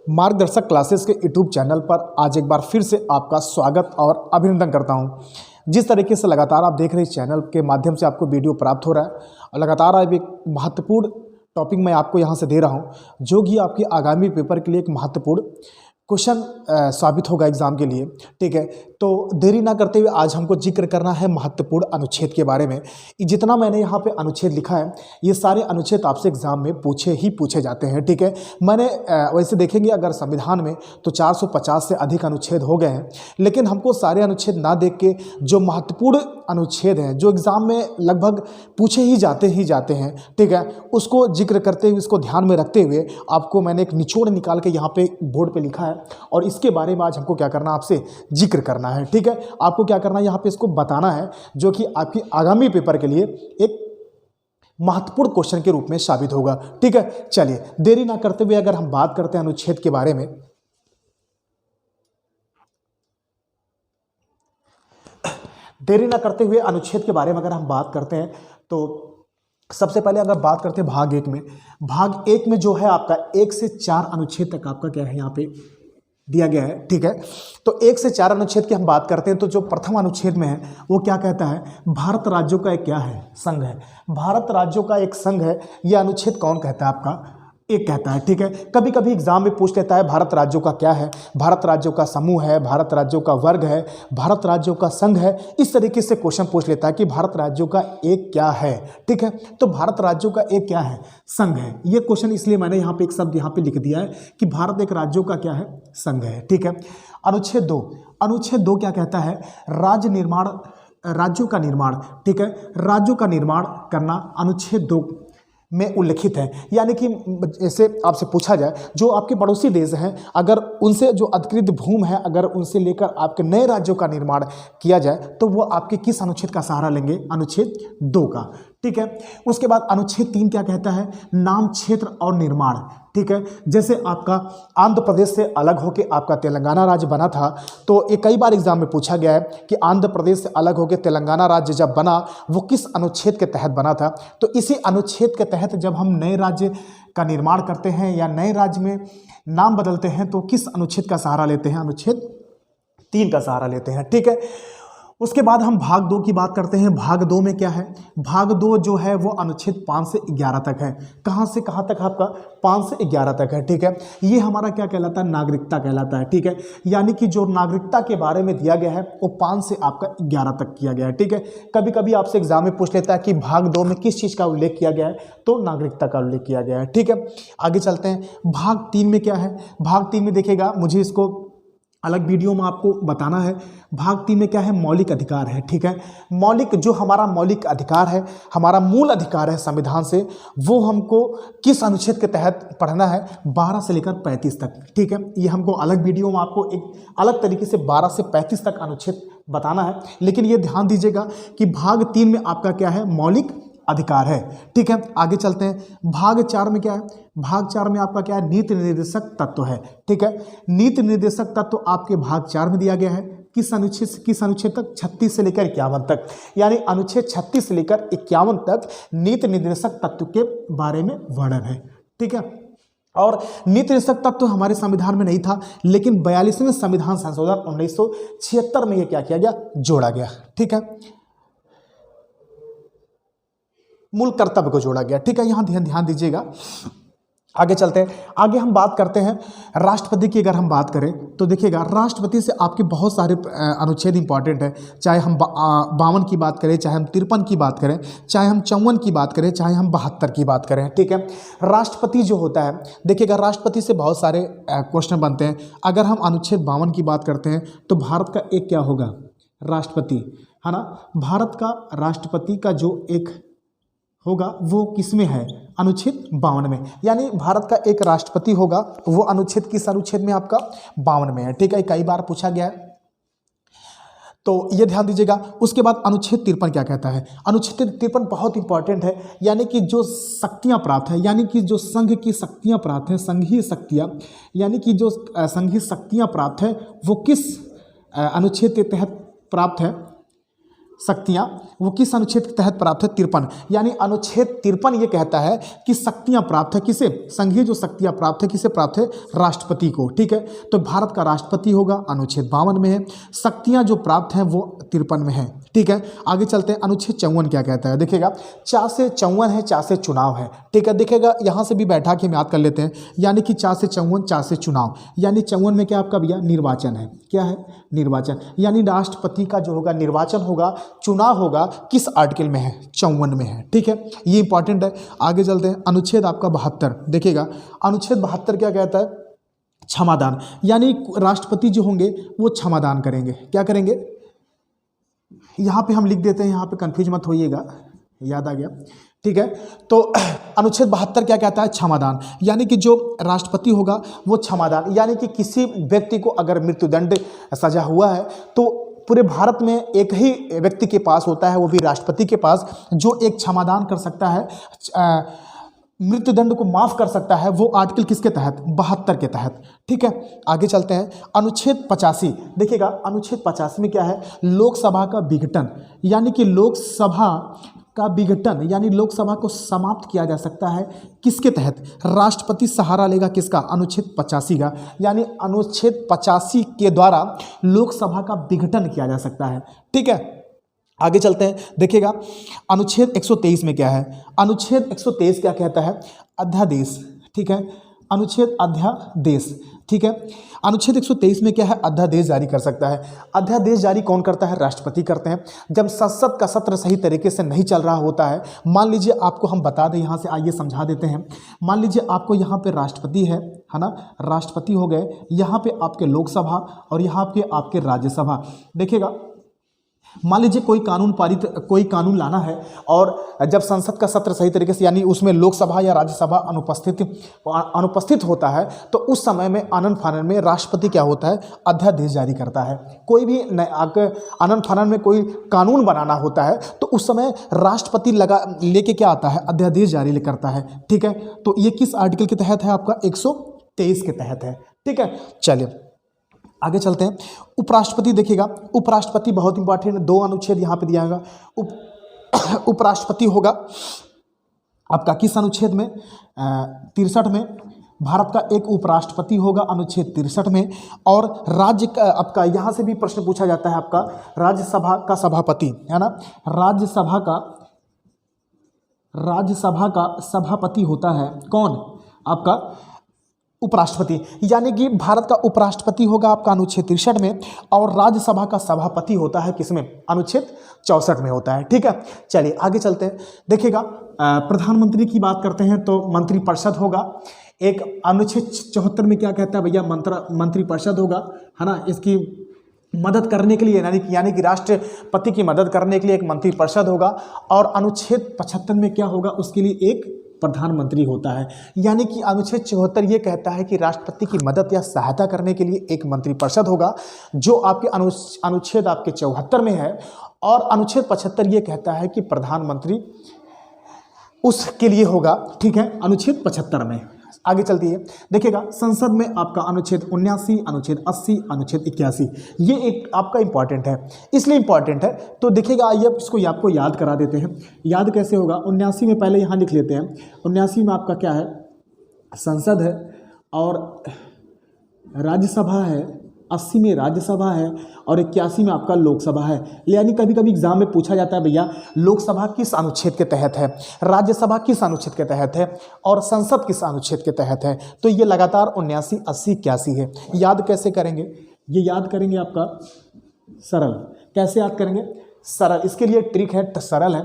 मार्गदर्शक क्लासेस के YouTube channel पर आज एक बार फिर से आपका स्वागत और अभिनंदन करता हूं। जिस तरीके से लगातार आप देख रहे हैं इस चैनल के माध्यम से आपको वीडियो प्राप्त हो रहा है और लगातार अब एक महत्वपूर्ण टॉपिक मैं आपको यहां से दे रहा हूं जो कि आपके आगामी पेपर के लिए एक महत्वपूर्ण क्वेश्चन साबित होगा एग्जाम के लिए। ठीक है, तो देरी ना करते हुए आज हमको जिक्र करना है महत्वपूर्ण अनुच्छेद के बारे में। जितना मैंने यहाँ पे अनुच्छेद लिखा है ये सारे अनुच्छेद आपसे एग्जाम में पूछे जाते हैं। ठीक है, मैंने वैसे देखेंगे अगर संविधान में तो 450 से अधिक अनुच्छेद हो गए हैं, लेकिन हमको सारे अनुच्छेद ना देख के जो महत्वपूर्ण अनुच्छेद हैं जो एग्जाम में लगभग पूछे ही जाते हैं, ठीक है, उसको जिक्र करते हुए इसको ध्यान में रखते हुए आपको मैंने एक निचोड़ निकाल के यहाँ पे बोर्ड पे लिखा है और इसके बारे में आज हमको क्या करना है, आपसे जिक्र करना है। ठीक है, आपको क्या करना है, यहाँ पे इसको बताना है जो कि आपकी आगामी पेपर के लिए एक महत्वपूर्ण क्वेश्चन के रूप में साबित होगा। ठीक है, चलिए देरी ना करते हुए अगर हम बात करते हैं अनुच्छेद के बारे में, अनुच्छेद के बारे में अगर हम बात करते हैं तो सबसे पहले अगर बात करते हैं भाग एक में जो है आपका 1 से 4 अनुच्छेद तक आपका क्या है यहाँ पे दिया गया है। ठीक है, तो 1 से 4 अनुच्छेद की हम बात करते हैं तो जो प्रथम अनुच्छेद में है वो क्या कहता है, भारत राज्यों का एक क्या है, संघ है। भारत राज्यों का एक संघ है, यह अनुच्छेद कौन कहता है, आपका एक कहता है। ठीक है, कभी कभी एग्जाम में पूछ लेता है भारत राज्यों का क्या है, भारत राज्यों का समूह है, भारत राज्यों का वर्ग है, भारत राज्यों का संघ है, इस तरीके से क्वेश्चन पूछ लेता है कि भारत राज्यों का एक क्या है। ठीक है, तो भारत राज्यों का एक क्या है, संघ है। ये क्वेश्चन इसलिए मैंने यहाँ पे एक शब्द यहाँ पे लिख दिया है कि भारत एक राज्यों का क्या है, संघ है। ठीक है, अनुच्छेद 2 क्या कहता है, राज्यों का निर्माण। ठीक है, राज्यों का निर्माण करना अनुच्छेद 2 में उल्लिखित है। यानी कि जैसे आपसे पूछा जाए जो आपके पड़ोसी देश हैं अगर उनसे जो अधिकृत भूमि है अगर उनसे लेकर आपके नए राज्यों का निर्माण किया जाए तो वो आपके किस अनुच्छेद का सहारा लेंगे, अनुच्छेद 2 का। ठीक है, उसके बाद अनुच्छेद 3 क्या कहता है, नाम क्षेत्र और निर्माण। ठीक है, जैसे आपका आंध्र प्रदेश से अलग होकर आपका तेलंगाना राज्य बना था तो ये कई बार एग्जाम में पूछा गया है कि आंध्र प्रदेश से अलग होकर तेलंगाना राज्य जब बना वो किस अनुच्छेद के तहत बना था। तो इसी अनुच्छेद के तहत जब हम नए राज्य का निर्माण करते हैं या नए राज्य में नाम बदलते हैं तो किस अनुच्छेद का सहारा लेते हैं, अनुच्छेद 3 का सहारा लेते हैं। ठीक है, उसके बाद हम भाग 2 की बात करते हैं। भाग 2 में क्या है, भाग 2 जो है वो अनुच्छेद 5 से 11 तक है। कहाँ से कहाँ तक आपका, 5 से 11 तक है। ठीक है, ये हमारा क्या कहलाता है, नागरिकता कहलाता है। ठीक है, यानी कि जो नागरिकता के बारे में दिया गया है वो 5 से आपका 11 तक किया गया है। ठीक है, कभी कभी आपसे एग्जाम में पूछ लेता है कि भाग 2 में किस चीज़ का उल्लेख किया गया है, तो नागरिकता का उल्लेख किया गया है। ठीक है, आगे चलते हैं। भाग 3 में क्या है, भाग 3 में देखिएगा, मुझे इसको अलग वीडियो में आपको बताना है। भाग 3 में क्या है, मौलिक अधिकार है। ठीक है, मौलिक जो हमारा मौलिक अधिकार है, हमारा मूल अधिकार है संविधान से, वो हमको किस अनुच्छेद के तहत पढ़ना है, 12 से लेकर 35 तक। ठीक है, ये हमको अलग वीडियो में आपको एक अलग तरीके से 12 से 35 तक अनुच्छेद बताना है, लेकिन ये ध्यान दीजिएगा कि भाग 3 में आपका क्या है, मौलिक अधिकार है। ठीक है, आगे चलते हैं। भाग 4 में क्या है, भाग 4 में आपका क्या है, नीति निर्देशक तत्व है। ठीक है, नीति निर्देशक तत्व आपके भाग 4 में दिया गया है। किस अनुच्छेद तक, 36 से लेकर 51 तक, यानी अनुच्छेद 36 से लेकर 51 तक नीति निर्देशक तत्व के बारे में वर्णन है। ठीक है, और नीति निर्देशक तत्व हमारे संविधान में नहीं था, लेकिन 42वें संविधान संशोधन 1976 में यह क्या किया गया, जोड़ा गया। ठीक है, मूल कर्तव्य को जोड़ा गया। ठीक है, यहाँ ध्यान दीजिएगा। आगे चलते हैं, आगे हम बात करते हैं राष्ट्रपति की। अगर हम बात करें तो देखिएगा राष्ट्रपति से आपके बहुत सारे अनुच्छेद इंपॉर्टेंट है, चाहे हम 52 की बात करें, चाहे हम 53 की बात करें, चाहे हम 54 की बात करें, चाहे हम 72 की बात करें। ठीक है, राष्ट्रपति जो होता है, देखिएगा राष्ट्रपति से बहुत सारे क्वेश्चन बनते हैं। अगर हम अनुच्छेद 52 की बात करते हैं तो भारत का एक क्या होगा, राष्ट्रपति, है ना। भारत का राष्ट्रपति का जो एक होगा वो किसमें है, अनुच्छेद 52 में, यानी भारत का एक राष्ट्रपति होगा वो अनुच्छेद किस अनुच्छेद में, आपका 52 में है। ठीक है, कई बार पूछा गया है तो ये ध्यान दीजिएगा। उसके बाद अनुच्छेद 53 क्या कहता है, अनुच्छेद 53 बहुत इंपॉर्टेंट है, यानी कि जो शक्तियाँ प्राप्त है, यानी कि जो संघ की शक्तियाँ प्राप्त हैं, संघीय शक्तियाँ, यानी कि जो संघीय शक्तियाँ प्राप्त है वो किस अनुच्छेद के तहत प्राप्त है, शक्तियां वो किस अनुच्छेद के तहत प्राप्त है? 53। यानी अनुच्छेद 53 ये कहता है कि शक्तियां प्राप्त है किसे? संघीय जो शक्तियां प्राप्त है किसे प्राप्त है? राष्ट्रपति को। ठीक है, तो भारत का राष्ट्रपति होगा, अनुच्छेद 52 में है। शक्तियां जो प्राप्त हैं वो 53 में है। ठीक है, आगे चलते हैं। अनुच्छेद 54 क्या कहता है? देखिएगा, 4 से 54 है, 4 से चुनाव है। ठीक है, देखिएगा यहाँ से भी बैठा के हम याद कर लेते हैं। यानी कि 4 से 54, 4 से चुनाव, यानी 54 में क्या आपका भैया? निर्वाचन है। क्या है? निर्वाचन। यानी राष्ट्रपति का जो होगा निर्वाचन होगा, चुनाव होगा, किस आर्टिकल में है? 54 में है। ठीक है, ये इंपॉर्टेंट है। आगे चलते हैं। अनुच्छेद आपका 72, देखिएगा अनुच्छेद 72 क्या कहता है? क्षमादान। यानी राष्ट्रपति जो होंगे वो क्षमादान करेंगे। क्या करेंगे? यहाँ पे हम लिख देते हैं, यहाँ पे कंफ्यूज मत होइएगा, याद आ गया। ठीक है, तो अनुच्छेद 72 क्या कहता है? क्षमादान। यानी कि जो राष्ट्रपति होगा वो क्षमादान, यानी कि किसी व्यक्ति को अगर मृत्युदंड सजा हुआ है तो पूरे भारत में एक ही व्यक्ति के पास होता है, वो भी राष्ट्रपति के पास, जो एक क्षमादान कर सकता है, मृत्युदंड को माफ कर सकता है। वो आर्टिकल किसके तहत? 72 के तहत। ठीक है, आगे चलते हैं। अनुच्छेद 85, देखिएगा अनुच्छेद 85 में क्या है? लोकसभा का विघटन। यानी कि लोकसभा का विघटन, यानी लोकसभा को समाप्त किया जा सकता है किसके तहत? राष्ट्रपति सहारा लेगा किसका? अनुच्छेद 85 का। यानी अनुच्छेद 85 के द्वारा लोकसभा का विघटन किया जा सकता है। ठीक है, आगे चलते हैं। देखिएगा अनुच्छेद 123 में क्या है? अनुच्छेद 123 क्या कहता है? अध्यादेश। ठीक है, अनुच्छेद अध्यादेश। ठीक है, अनुच्छेद 123 में क्या है? अध्यादेश जारी कर सकता है। अध्यादेश जारी कौन करता है? राष्ट्रपति करते हैं। जब संसद का सत्र सही तरीके से नहीं चल रहा होता है, मान लीजिए आपको हम बता दें, यहाँ से आइए समझा देते हैं। मान लीजिए आपको यहाँ पे राष्ट्रपति है ना, राष्ट्रपति हो गए, यहाँ पे आपके लोकसभा और यहाँ पे आपके राज्यसभा। देखिएगा, मान लीजिए कोई कानून लाना है और जब संसद का सत्र सही तरीके से, यानी उसमें लोकसभा या राज्यसभा अनुपस्थित होता है, तो उस समय में आनन फानन में राष्ट्रपति क्या होता है? अध्यादेश जारी करता है। कोई भी आनन फानन में कोई कानून बनाना होता है तो उस समय राष्ट्रपति लेके क्या आता है? अध्यादेश जारी करता है। ठीक है, तो ये किस आर्टिकल के तहत है? आपका 123 के तहत है। ठीक है, चलिए आगे चलते हैं। उपराष्ट्रपति, देखिएगा उपराष्ट्रपति बहुत इंपॉर्टेंट, 2 अनुच्छेद यहाँ पे दिया होगा। उपराष्ट्रपति होगा आपका किस अनुच्छेद में? 63 में। भारत का एक उपराष्ट्रपति होगा अनुच्छेद 63 में। और राज्य का आपका यहाँ से भी प्रश्न पूछा जाता है, आपका राज्यसभा का सभापति है ना, राज्यसभा का सभापति होता है कौन? आपका उपराष्ट्रपति। यानी कि भारत का उपराष्ट्रपति होगा आपका अनुच्छेद 63 में, और राज्यसभा का सभापति होता है किसमें? अनुच्छेद 64 में होता है। ठीक है, चलिए आगे चलते हैं। देखिएगा प्रधानमंत्री की बात करते हैं तो मंत्रिपरिषद होगा। एक अनुच्छेद 74 में क्या कहता है भैया? मंत्रिपरिषद होगा, है ना। इसकी मदद करने के लिए, यानी कि राष्ट्रपति की मदद करने के लिए एक मंत्रिपरिषद होगा। और अनुच्छेद 75 में क्या होगा? उसके लिए एक प्रधानमंत्री होता है। यानी कि अनुच्छेद 74 ये कहता है कि राष्ट्रपति की मदद या सहायता करने के लिए एक मंत्रिपरिषद होगा, जो आपके अनुच्छेद आपके 74 में है। और अनुच्छेद 75 ये कहता है कि प्रधानमंत्री उसके लिए होगा। ठीक है, अनुच्छेद 75 में। आगे चलती है, देखिएगा संसद में आपका अनुच्छेद 79, अनुच्छेद 80, अनुच्छेद 81, ये एक आपका इंपॉर्टेंट है। इसलिए इंपॉर्टेंट है तो देखिएगा, आइए इसको आपको याद करा देते हैं। याद कैसे होगा? 79 में पहले यहाँ लिख लेते हैं। 79 में आपका क्या है? संसद है और राज्यसभा है, 80 में राज्यसभा है और 81 में आपका लोकसभा है। यानी कभी कभी एग्जाम में पूछा जाता है भैया लोकसभा किस अनुच्छेद के तहत है, राज्यसभा किस अनुच्छेद के तहत है और संसद किस अनुच्छेद के तहत है। तो ये लगातार 79, 80, 81 है। याद कैसे करेंगे? ये याद करेंगे आपका सरल। कैसे याद करेंगे? सरल। इसके लिए ट्रिक है, सरल है।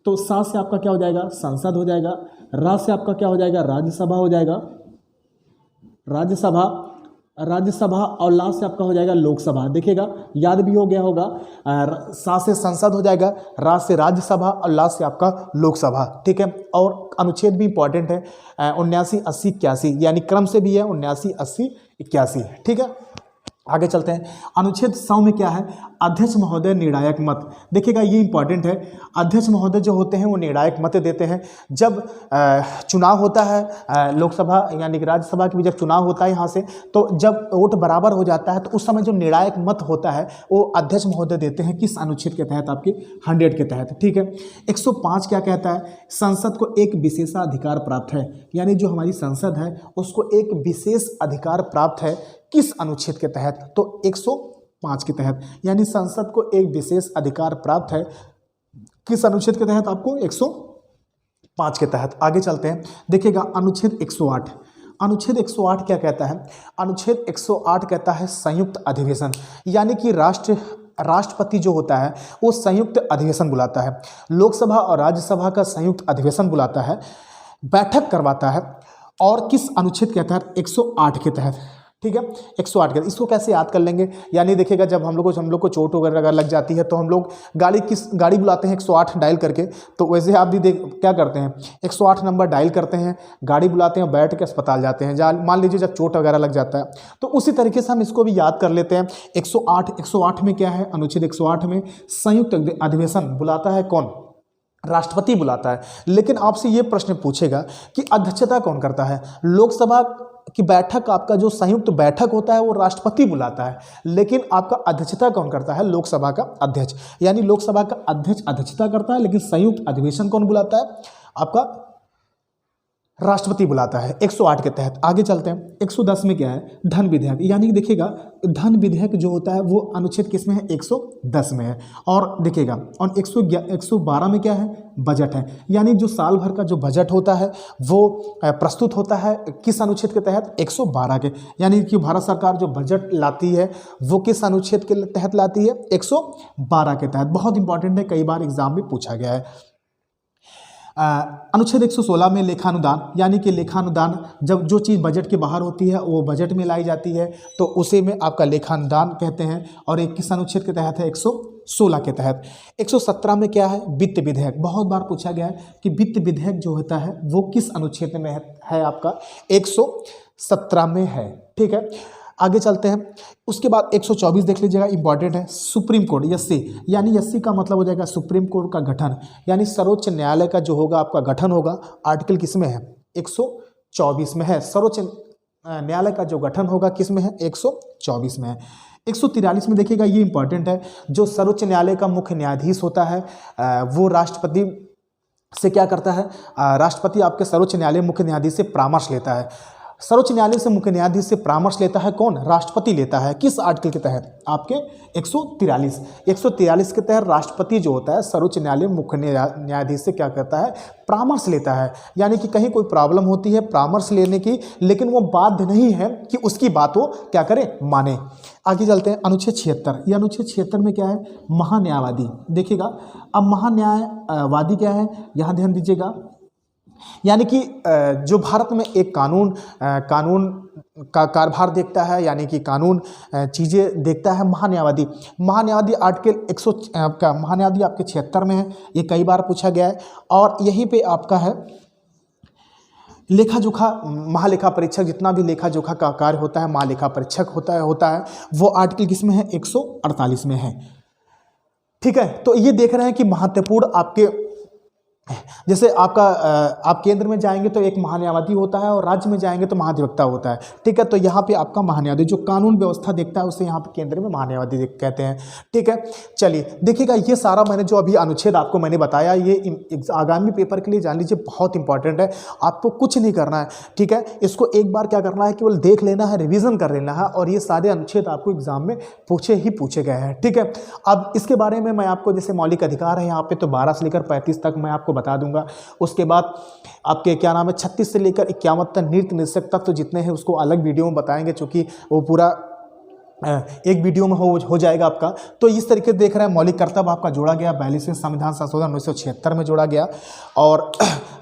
तो सा से आपका क्या हो जाएगा? संसद हो जाएगा। रा से आपका क्या हो जाएगा? राज्यसभा हो जाएगा, राज्यसभा। और ला से आपका हो जाएगा लोकसभा। देखिएगा याद भी हो गया होगा। सा से संसद हो जाएगा, रा से राज्यसभा और ला से आपका लोकसभा। ठीक है, और अनुच्छेद भी इंपॉर्टेंट है, 79, 80, 81, यानी क्रम से भी है 79, 80, 81। ठीक है, आगे चलते हैं। अनुच्छेद 100 में क्या है, अध्यक्ष महोदय निर्णायक मत। देखिएगा ये इंपॉर्टेंट है, अध्यक्ष महोदय जो होते हैं वो निर्णायक मत देते हैं। जब चुनाव होता है लोकसभा यानी कि राज्यसभा की भी जब चुनाव होता है यहाँ से, तो जब वोट बराबर हो जाता है तो उस समय जो निर्णायक मत होता है वो अध्यक्ष महोदय देते हैं। किस अनुच्छेद के तहत, आपके 100 के तहत, ठीक है। 105 क्या कहता है, संसद को एक विशेषाधिकार प्राप्त है, यानी जो हमारी संसद है उसको एक विशेष अधिकार प्राप्त है। किस अनुच्छेद के तहत, तो 105 के तहत, यानी संसद को एक विशेष अधिकार प्राप्त है। किस अनुच्छेद के तहत, आपको 105 के तहत। आगे चलते हैं, देखिएगा अनुच्छेद 108। अनुच्छेद 108 क्या कहता है, अनुच्छेद 108 कहता है संयुक्त अधिवेशन, यानी कि राष्ट्रपति जो होता है वो संयुक्त अधिवेशन बुलाता है, लोकसभा और राज्यसभा का संयुक्त अधिवेशन बुलाता है, बैठक करवाता है। और किस अनुच्छेद के तहत, 108 के तहत, ठीक है। 108 के, इसको कैसे याद कर लेंगे, यानी देखिएगा जब हम लोग को चोट वगैरह अगर लग जाती है तो हम लोग गाड़ी बुलाते हैं 108 डायल करके, तो वैसे आप भी क्या करते हैं, 108 नंबर डायल करते हैं, गाड़ी बुलाते हैं, बैठ के अस्पताल जाते हैं। मान लीजिए जब चोट वगैरह लग जाता है, तो उसी तरीके से हम इसको भी याद कर लेते हैं। 108 में क्या है, अनुच्छेद 108 में संयुक्त अधिवेशन बुलाता है कौन, राष्ट्रपति बुलाता है। लेकिन आपसे ये प्रश्न पूछेगा कि अध्यक्षता कौन करता है, लोकसभा की बैठक, आपका जो संयुक्त बैठक होता है वो राष्ट्रपति बुलाता है, लेकिन आपका अध्यक्षता कौन करता है, लोकसभा का अध्यक्ष, यानी लोकसभा का अध्यक्ष अध्यक्षता करता है, लेकिन संयुक्त अधिवेशन कौन बुलाता है, आपका राष्ट्रपति बुलाता है। 108 के तहत। आगे चलते हैं, 110 में क्या है, धन विधेयक, यानी कि देखिएगा धन विधेयक जो होता है वो अनुच्छेद किस में है, 110 में है। और देखिएगा, और 112 में क्या है, बजट है, यानी जो साल भर का जो बजट होता है वो प्रस्तुत होता है किस अनुच्छेद के तहत, 112 के, यानी कि भारत सरकार जो बजट लाती है वो किस अनुच्छेद के तहत लाती है, 112 के तहत। बहुत इंपॉर्टेंट है, कई बार एग्जाम में पूछा गया है। अनुच्छेद 116 में लेखानुदान, यानी कि लेखानुदान, जब जो चीज़ बजट के बाहर होती है वो बजट में लाई जाती है तो उसे में आपका लेखानुदान कहते हैं। और एक किस अनुच्छेद के तहत है, 116 के तहत। 117 में क्या है, वित्त विधेयक, बहुत बार पूछा गया है कि वित्त विधेयक जो होता है वो किस अनुच्छेद में है आपका, 117 में है, ठीक है। आगे चलते हैं, उसके बाद 124 देख लीजिएगा, इंपॉर्टेंट है, सुप्रीम कोर्ट, यस्सी, यानी यस्सी का मतलब हो जाएगा सुप्रीम कोर्ट का गठन, यानी सर्वोच्च न्यायालय का जो होगा आपका गठन होगा। आर्टिकल किस में है, 124 में है। सर्वोच्च न्यायालय का जो गठन होगा किस में है, 124 में है। 143 में देखिएगा, ये इंपॉर्टेंट है, जो सर्वोच्च न्यायालय का मुख्य न्यायाधीश होता है वो राष्ट्रपति से क्या करता है, राष्ट्रपति आपके सर्वोच्च न्यायालय मुख्य न्यायाधीश से परामर्श लेता है। सर्वोच्च न्यायालय से मुख्य न्यायाधीश से परामर्श लेता है कौन, राष्ट्रपति लेता है। किस आर्टिकल के तहत, आपके 143 के तहत राष्ट्रपति जो होता है सर्वोच्च न्यायालय मुख्य न्यायाधीश से क्या करता है, परामर्श लेता है, यानी कि कहीं कोई प्रॉब्लम होती है परामर्श लेने की, लेकिन वो बाध्य नहीं है कि उसकी बात वो क्या करे, माने। आगे चलते हैं, अनुच्छेद 76, ये अनुच्छेद 76 में क्या है, महान्यायवादी। देखिएगा अब महान्यायवादी क्या है, यहाँ ध्यान दीजिएगा, यानी कि जो भारत में एक कानून का कारभार देखता है, यानी कि कानून चीज़ें देखता है महान्यायवादी आर्टिकल 100 का महान्यायवादी आपके 76 में है। ये कई बार पूछा गया है। और यहीं पे आपका है लेखा जोखा, महालेखा परीक्षक, जितना भी लेखा जोखा का कार्य होता है महालेखा परीक्षक होता है वो आर्टिकल किस में है, 148 में है, ठीक है। तो ये देख रहे हैं कि महत्वपूर्ण आपके, जैसे आपका आप केंद्र में जाएंगे तो एक महान्यायवादी होता है और राज्य में जाएंगे तो महाधिवक्ता होता है, ठीक है। तो यहाँ पे आपका महान्यायवादी जो कानून व्यवस्था देखता है उसे यहाँ पे केंद्र में महान्यायवादी कहते हैं, ठीक है। चलिए देखिएगा, ये सारा मैंने जो अभी अनुच्छेद आपको मैंने बताया, ये आगामी पेपर के लिए जान लीजिए बहुत इंपॉर्टेंट है। आपको कुछ नहीं करना है, ठीक है। इसको एक बार क्या करना है, केवल देख लेना है, रिविजन कर लेना है, और ये सारे अनुच्छेद आपको एग्जाम में पूछे गए हैं, ठीक है। अब इसके बारे में मैं आपको, जैसे मौलिक अधिकार है यहाँ पे, तो 12 से लेकर 35 तक मैं आपको बता दूंगा। उसके बाद आपके क्या नाम है, 36 से लेकर 51 तक नृत्य निषेध तक तो जितने हैं उसको अलग वीडियो में बताएंगे, क्योंकि वो पूरा एक वीडियो में हो जाएगा आपका। तो इस तरीके से देख रहे हैं, मौलिक कर्तव्य आपका जोड़ा गया 42वें संविधान संशोधन 1976 में जोड़ा गया, और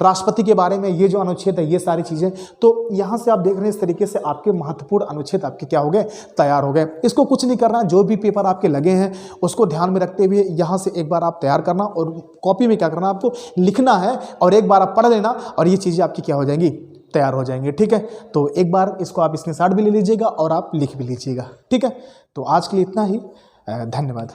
राष्ट्रपति के बारे में ये जो अनुच्छेद है, ये सारी चीज़ें, तो यहाँ से आप देख रहे हैं इस तरीके से आपके महत्वपूर्ण अनुच्छेद आपके क्या हो गए, तैयार हो गए। इसको कुछ नहीं करना, जो भी पेपर आपके लगे हैं उसको ध्यान में रखते हुए यहाँ से एक बार आप तैयार करना, और कॉपी में क्या करना, आपको लिखना है, और एक बार आप पढ़ लेना, और ये चीज़ें आपकी क्या हो जाएंगी, तैयार हो जाएंगे। ठीक है, तो एक बार इसको आप स्क्रीनशॉट भी ले लीजिएगा और आप लिख भी लीजिएगा। ठीक है, तो आज के लिए इतना ही, धन्यवाद।